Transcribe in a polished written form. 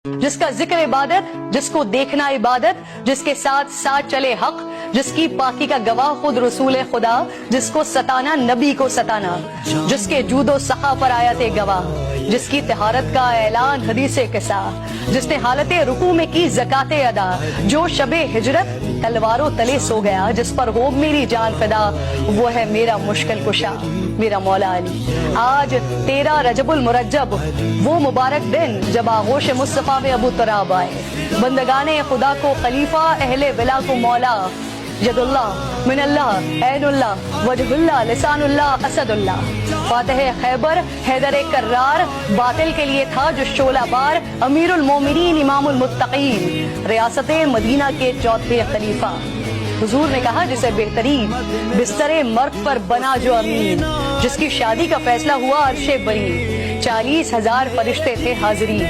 जिसका जिक्र इबादत, जिसको देखना इबादत, जिसके साथ साथ चले हक, जिसकी पाकी का गवाह खुद रसूल खुदा, जिसको सताना नबी को सताना, जिसके जूदो सखा पर आयते गवाह, जिसकी तहारत का ऐलान हदीसे किसा, जिसने हालत रुकू में की ज़काते अदा, जो शबे हिजरत तलवारों तले सो गया, जिस पर हो मेरी जान फिदा, वो है मेरा मुश्किल कुशा, मेरा मौला अली। आज 13 रजबुल मुरज्जब, वो मुबारक दिन जब आगोश मुस्तफा में अबू तराब आए, बंदगाने खुदा को खलीफा, अहले विला को मौला, यदुल्लाह मिनल्लाह ऐनुल्लाह वजहुल्लाह लिसानुल्लाह असदुल्लाह। फातिह खैबर हैदर कर्रार बातिल के लिए था जो शोला बार, अमीरुल मोमिनीन इमामुल मुत्तकीन, रियासत मदीना के चौथे खलीफा। हुजूर ने कहा जिसे बेहतरीन बिस्तरे मर्द पर बना जो अमीन, जिसकी शादी का फैसला हुआ अर्शे बरी, 40,000 फरिश्ते थे हाजिरीन।